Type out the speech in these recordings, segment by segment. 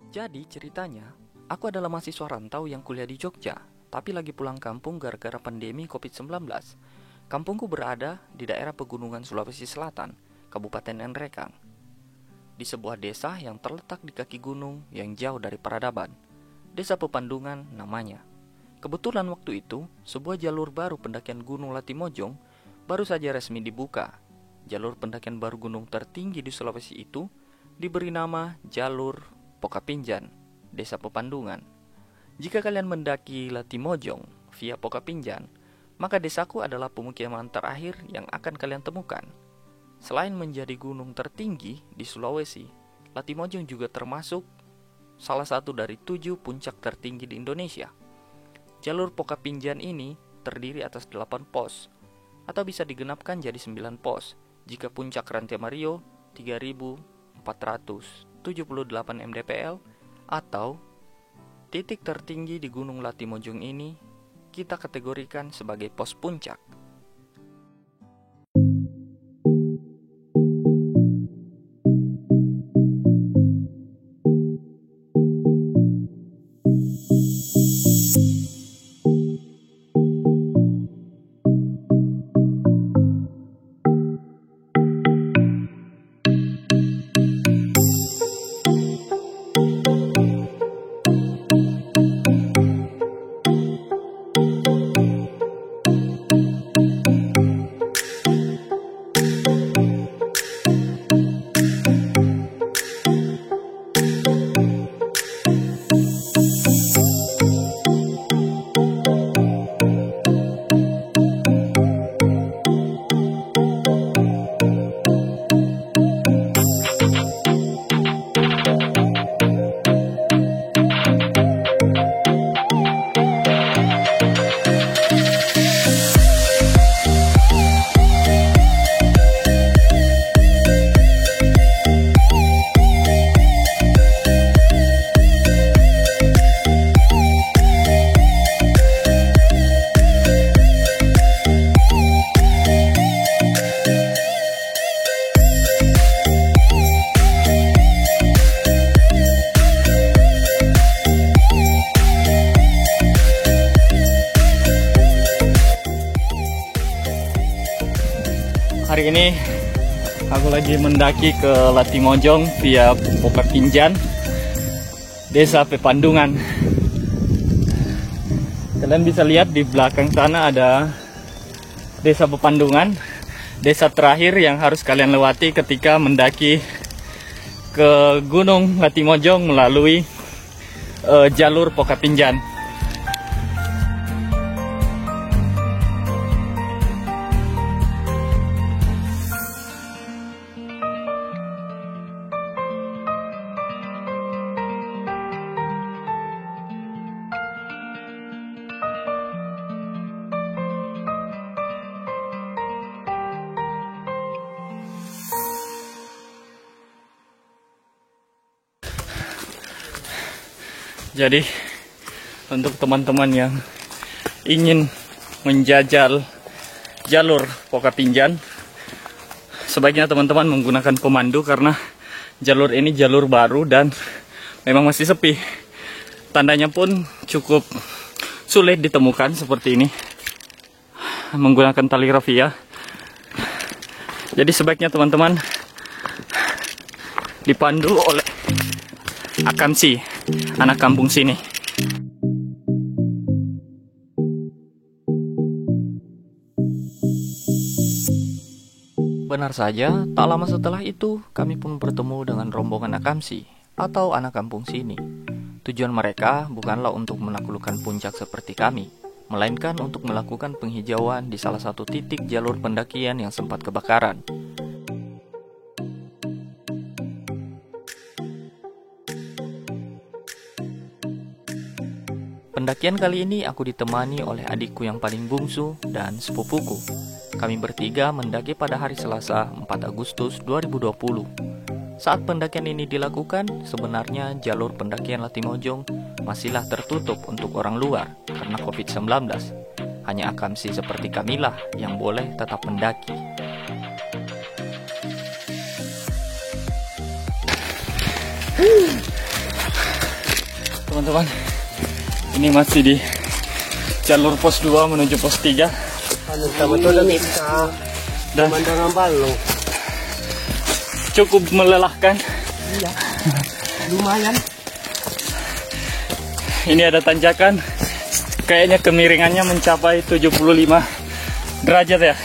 Jadi ceritanya, aku adalah mahasiswa rantau yang kuliah di Jogja, tapi lagi pulang kampung gara-gara pandemi COVID-19. Kampungku berada di daerah pegunungan Sulawesi Selatan, Kabupaten Nrekang, di sebuah desa yang terletak di kaki gunung yang jauh dari peradaban. Desa Pepandungan namanya. Kebetulan waktu itu, sebuah jalur baru pendakian Gunung Latimojong baru saja resmi dibuka. Jalur pendakian baru gunung tertinggi di Sulawesi itu diberi nama Jalur Pokapinjan, Desa Pepandungan. Jika kalian mendaki Latimojong via Pokapinjan, maka desaku adalah pemukiman terakhir yang akan kalian temukan. Selain menjadi gunung tertinggi di Sulawesi, Latimojong juga termasuk salah satu dari 7 puncak tertinggi di Indonesia. Jalur Pokapinjan ini terdiri atas 8 pos, atau bisa digenapkan jadi 9 pos, jika puncak Rantai Mario 3.478 mdpl, atau titik tertinggi di Gunung Latimojong ini kita kategorikan sebagai pos puncak. Hari ini aku lagi mendaki ke Latimojong via Pokapinjan, Desa Pepandungan. Kalian bisa lihat di belakang sana ada Desa Pepandungan, desa terakhir yang harus kalian lewati ketika mendaki ke Gunung Latimojong melalui jalur Pokapinjan. Jadi untuk teman-teman yang ingin menjajal jalur Pokapinjan, sebaiknya teman-teman menggunakan pemandu karena jalur ini jalur baru dan memang masih sepi. Tandanya pun cukup sulit ditemukan seperti ini menggunakan tali rafia. Jadi sebaiknya teman-teman dipandu oleh akamsi, anak kampung sini. Benar saja, tak lama setelah itu kami pun bertemu dengan rombongan akamsi atau anak kampung sini. Tujuan mereka bukanlah untuk menaklukkan puncak seperti kami, melainkan untuk melakukan penghijauan di salah satu titik jalur pendakian yang sempat kebakaran. Pendakian kali ini aku ditemani oleh adikku yang paling bungsu dan sepupuku. Kami bertiga mendaki pada hari Selasa 4 Agustus 2020. Saat pendakian ini dilakukan, sebenarnya jalur pendakian Latimojong masihlah tertutup untuk orang luar karena COVID-19. Hanya akamsi seperti kamilah yang boleh tetap mendaki. Teman-teman, ini masih di jalur pos 2 menuju pos 3. Dan cukup melelahkan. Iya, lumayan. Ini ada tanjakan, kayaknya kemiringannya mencapai 75 derajat ya.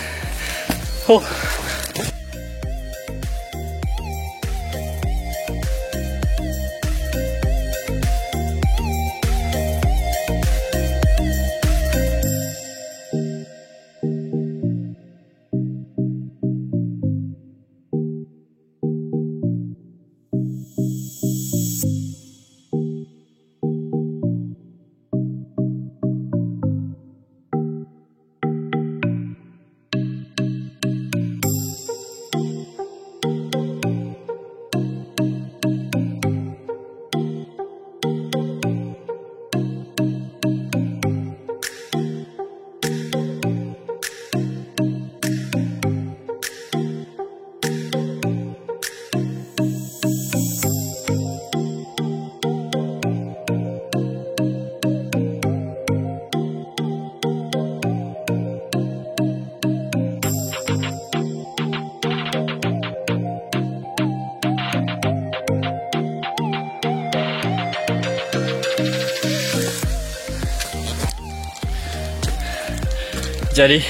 Jadi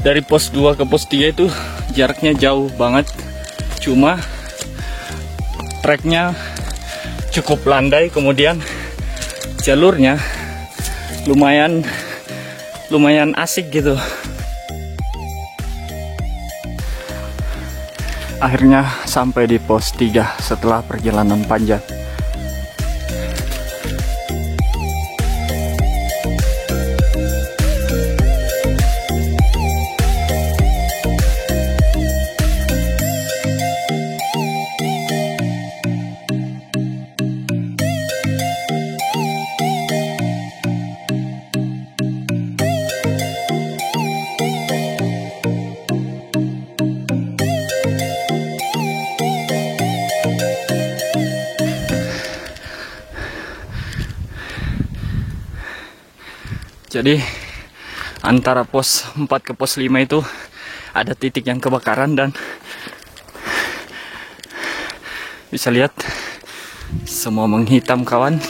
dari pos 2 ke pos 3 itu jaraknya jauh banget. Cuma treknya cukup landai, kemudian jalurnya lumayan asik gitu. Akhirnya sampai di pos 3 setelah perjalanan panjang. Jadi antara pos 4 ke pos 5 itu ada titik yang kebakaran dan bisa lihat semua menghitam kawan.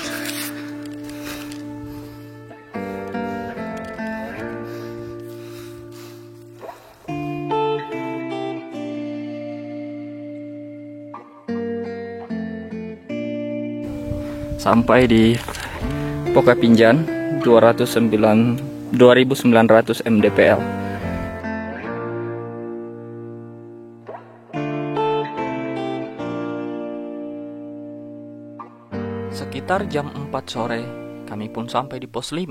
Sampai di Pokapinjan 2900 mdpl. Sekitar jam 4 sore, kami pun sampai di pos 5,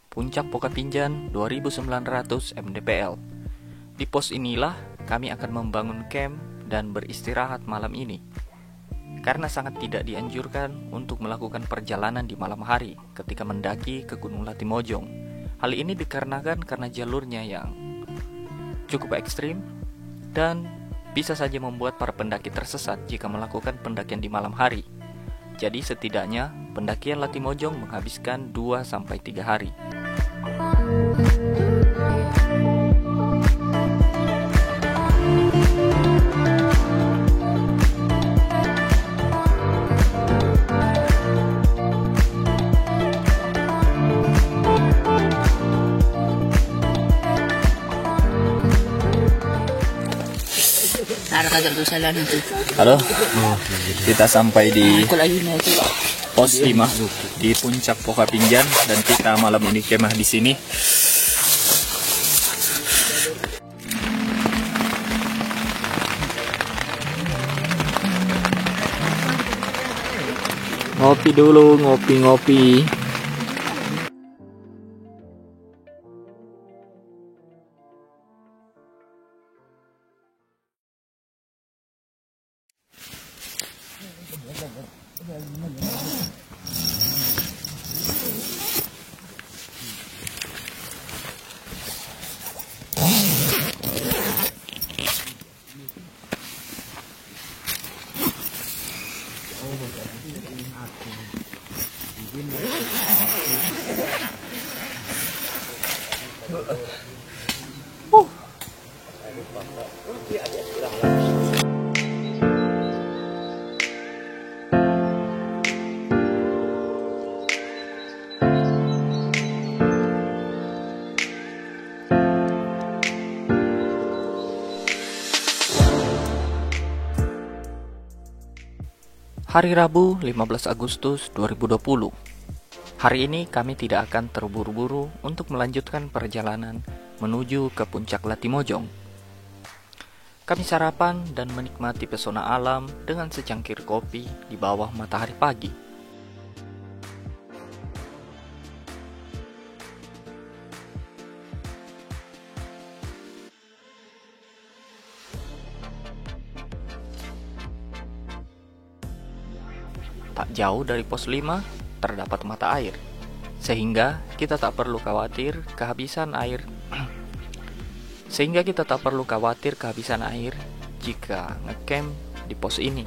Puncak Pokapinjan 2900 mdpl. Di pos inilah kami akan membangun camp dan beristirahat malam ini. Karena sangat tidak dianjurkan untuk melakukan perjalanan di malam hari ketika mendaki ke Gunung Latimojong. Hal ini dikarenakan karena jalurnya yang cukup ekstrim dan bisa saja membuat para pendaki tersesat jika melakukan pendakian di malam hari. Jadi setidaknya pendakian Latimojong menghabiskan 2-3 hari. Halo, kita sampai di pos 5 di Puncak Pokapinjan dan kita malam ini kemah di sini. Ngopi dulu, ngopi-ngopi. Hari Rabu 15 Agustus 2020. Hari ini kami tidak akan terburu-buru untuk melanjutkan perjalanan menuju ke puncak Latimojong. Kami sarapan dan menikmati pesona alam dengan secangkir kopi di bawah matahari pagi. Tak jauh dari pos 5 terdapat mata air, sehingga kita tak perlu khawatir kehabisan air jika ngecamp di pos ini.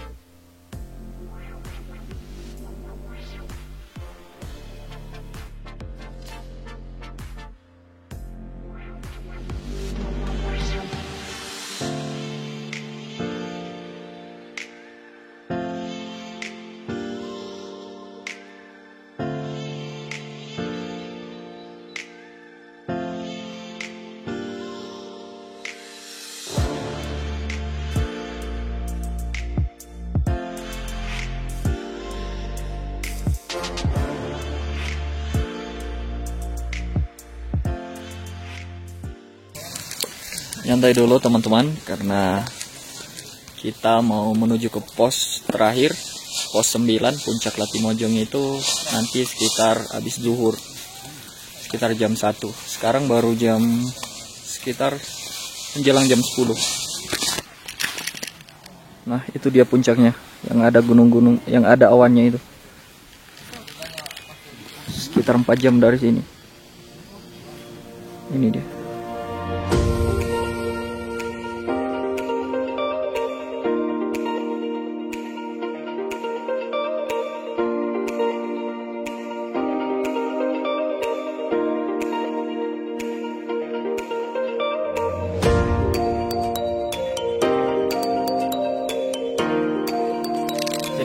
Nyantai dulu teman-teman, karena kita mau menuju ke pos terakhir, pos 9 puncak Latimojong itu nanti sekitar habis zuhur, sekitar jam 1. Sekarang baru sekitar menjelang jam 10. Nah, itu dia puncaknya, yang ada gunung-gunung, yang ada awannya itu. Sekitar 4 jam dari sini. Ini dia.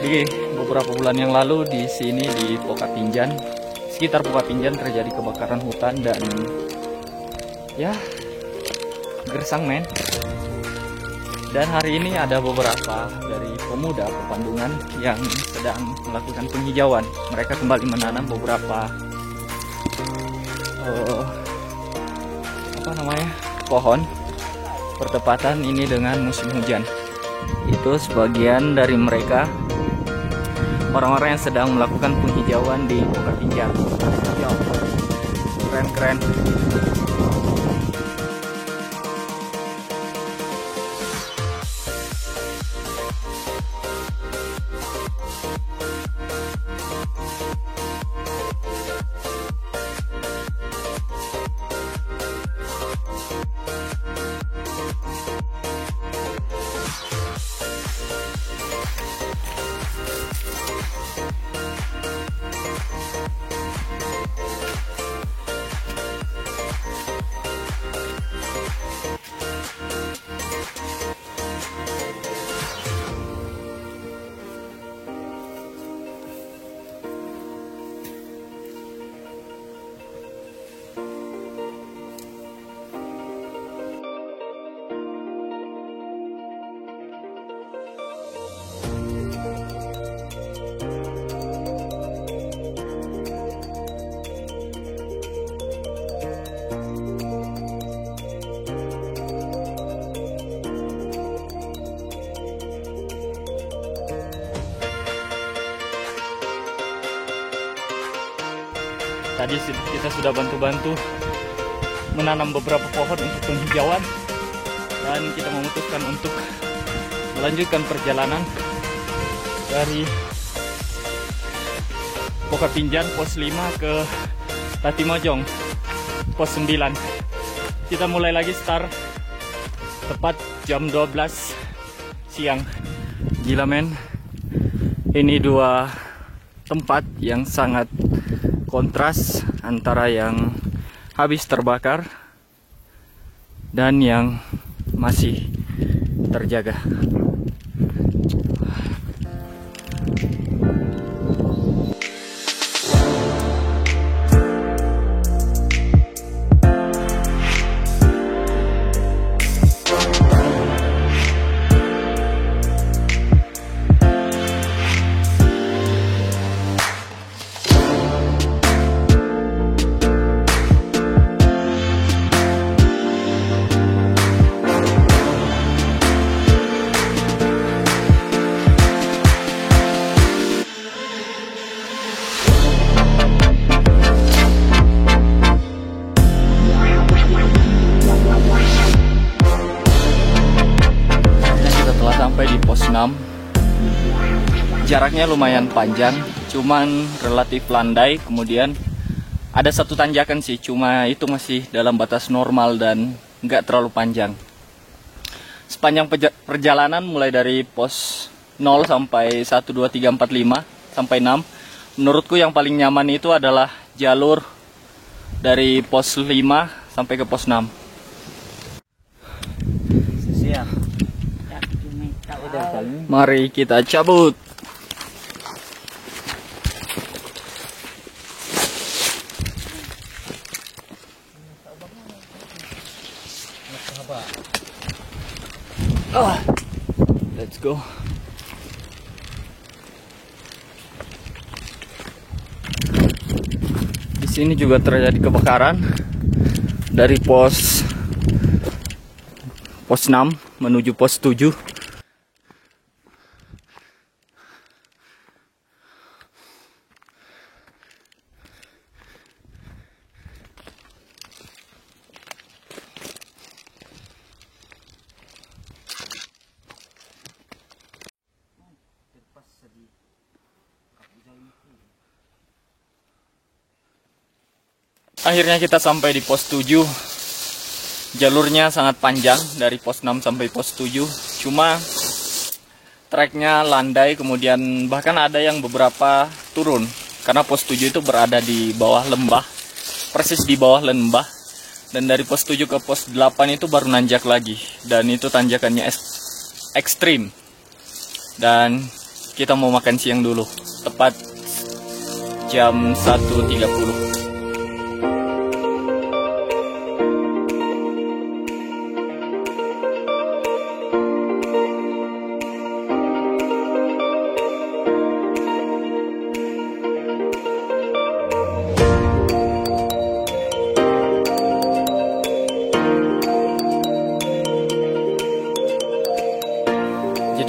Jadi beberapa bulan yang lalu di sini di Pokapinjan, sekitar Pokapinjan terjadi kebakaran hutan dan ya gersang men. Dan hari ini ada beberapa dari pemuda Pepandungan yang sedang melakukan penghijauan. Mereka kembali menanam beberapa pohon bertepatan ini dengan musim hujan. Itu sebagian dari mereka, orang-orang yang sedang melakukan penghijauan di Pokapinjan. Keren-keren. Tadi kita sudah bantu-bantu menanam beberapa pohon untuk penghijauan, dan kita memutuskan untuk melanjutkan perjalanan dari Pokapinjan pos 5 ke Latimojong pos 9. Kita mulai lagi start tepat jam 12 siang. Gila men, ini dua tempat yang sangat kontras, antara yang habis terbakar dan yang masih terjaga. Sampai di pos 6. Jaraknya lumayan panjang, cuman relatif landai. Kemudian ada satu tanjakan sih, cuma itu masih dalam batas normal dan nggak terlalu panjang. Sepanjang perjalanan mulai dari pos 0 sampai 1, 2, 3, 4, 5 sampai 6, menurutku yang paling nyaman itu adalah jalur dari pos 5 sampai ke pos 6. Siap. Mari kita cabut. Let's go. Di sini juga terjadi kebakaran dari pos 6 menuju pos 7. Akhirnya kita sampai di pos 7. Jalurnya sangat panjang dari pos 6 sampai pos 7. Cuma treknya landai, kemudian bahkan ada yang beberapa turun. Karena pos 7 itu berada di bawah lembah, persis di bawah lembah. Dan dari pos 7 ke pos 8 itu baru nanjak lagi. Dan itu tanjakannya ekstrim. Dan kita mau makan siang dulu, tepat jam 1.30.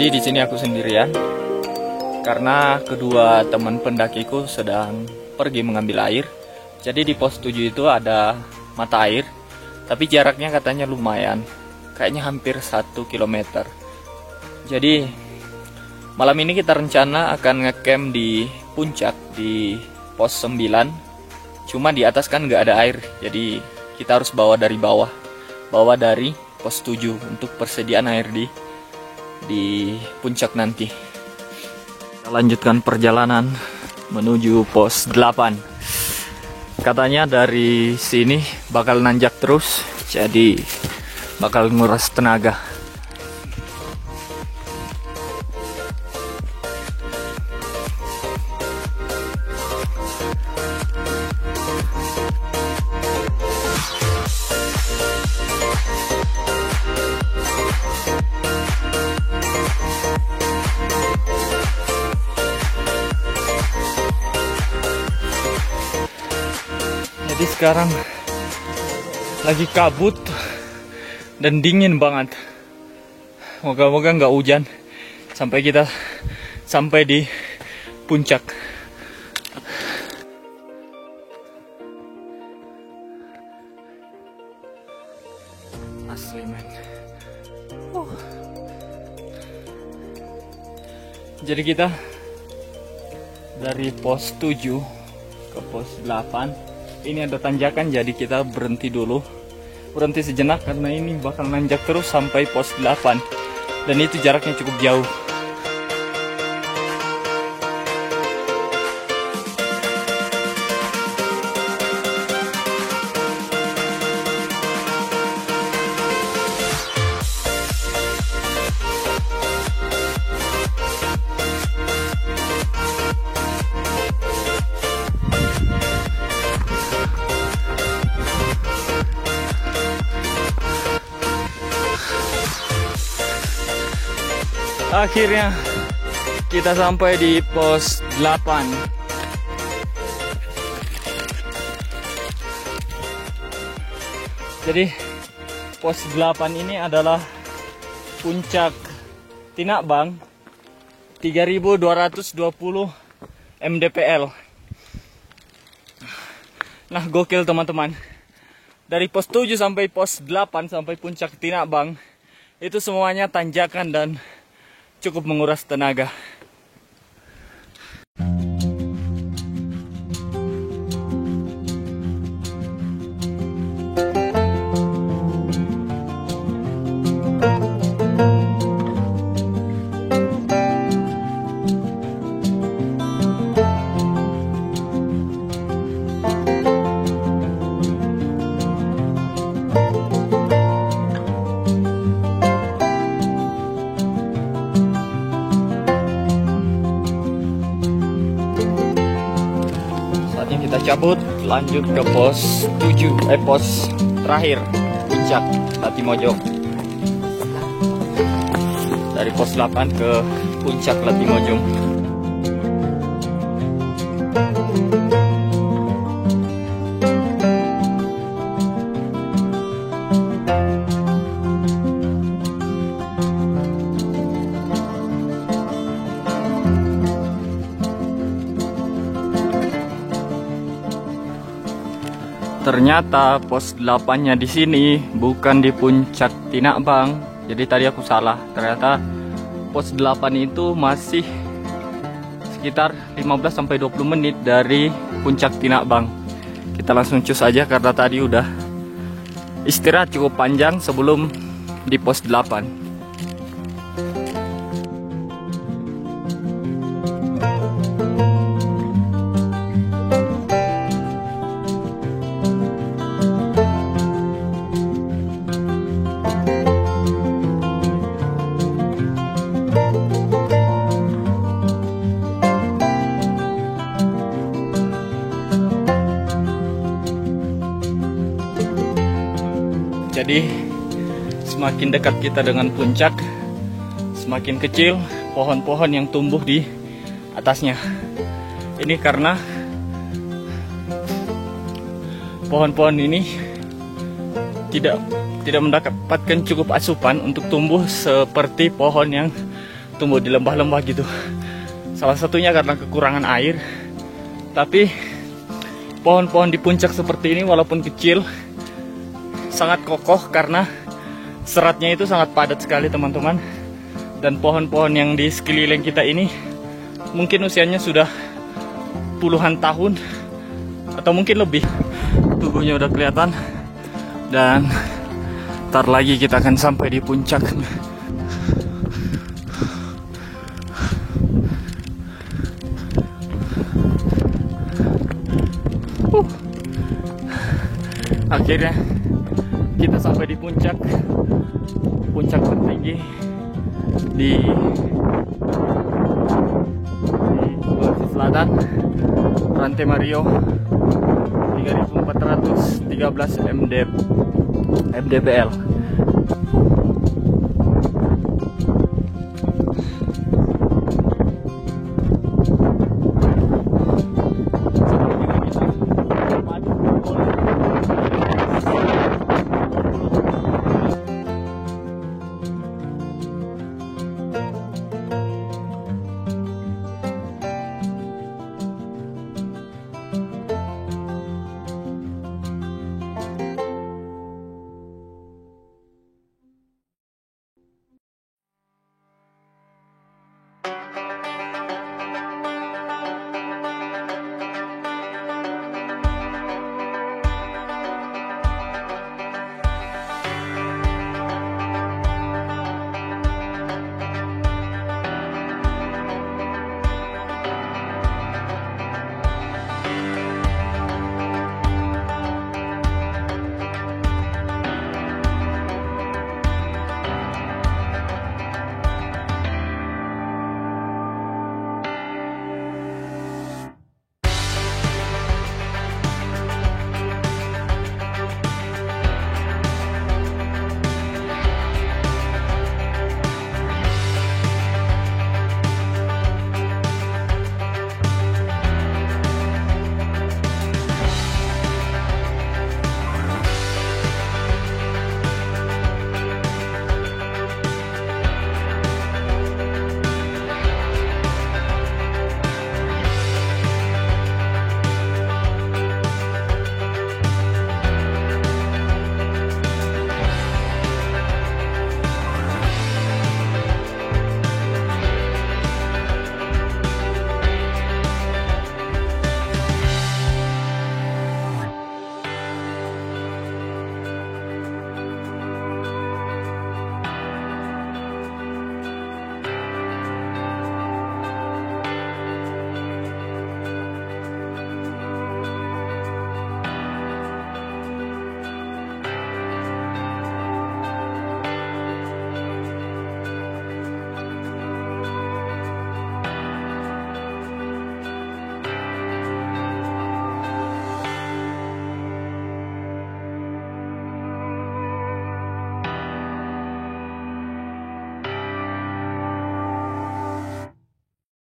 Jadi di sini aku sendirian karena kedua teman pendakiku sedang pergi mengambil air. Jadi di pos 7 itu ada mata air, tapi jaraknya katanya lumayan, kayaknya hampir 1 km. Jadi malam ini kita rencana akan ngecamp di puncak di pos 9. Cuma di atas kan nggak ada air, jadi kita harus bawa dari bawah, bawa dari pos 7 untuk persediaan air di puncak nanti. Kita lanjutkan perjalanan menuju pos 8. Katanya dari sini bakal nanjak terus, jadi bakal nguras tenaga. Jadi sekarang lagi kabut dan dingin banget. Moga-moga nggak hujan sampai kita sampai di puncak. Asli men. Jadi kita dari pos 7 ke pos 8. Ini ada tanjakan, jadi kita berhenti dulu. Berhenti sejenak karena ini bakal nanjak terus sampai pos 8. Dan itu jaraknya cukup jauh. Akhirnya kita sampai di pos 8. Jadi pos 8 ini adalah puncak Tinakbang 3220 mdpl. Nah, gokil teman-teman. Dari pos 7 sampai pos 8 sampai puncak Tinakbang itu semuanya tanjakan dan cukup menguras tenaga. Kita cabut lanjut ke pos 7, pos terakhir puncak Latimojong. Dari pos 8 ke puncak Latimojong. Ternyata pos 8-nya di sini bukan di puncak Tinakbang. Jadi tadi aku salah. Ternyata pos 8 itu masih sekitar 15-20 menit dari puncak Tinakbang. Kita langsung cus aja karena tadi udah istirahat cukup panjang sebelum di pos 8. Jadi semakin dekat kita dengan puncak, semakin kecil pohon-pohon yang tumbuh di atasnya. Ini karena pohon-pohon ini tidak mendapatkan cukup asupan untuk tumbuh seperti pohon yang tumbuh di lembah-lembah gitu. Salah satunya karena kekurangan air. Tapi pohon-pohon di puncak seperti ini walaupun kecil sangat kokoh karena seratnya itu sangat padat sekali teman-teman. Dan pohon-pohon yang di sekeliling kita ini mungkin usianya sudah puluhan tahun atau mungkin lebih. Tubuhnya udah kelihatan. Dan ntar lagi kita akan sampai di puncak. Akhirnya kita sampai di puncak tertinggi di Sulawesi Selatan, Rantai Mario 3413 mdpl.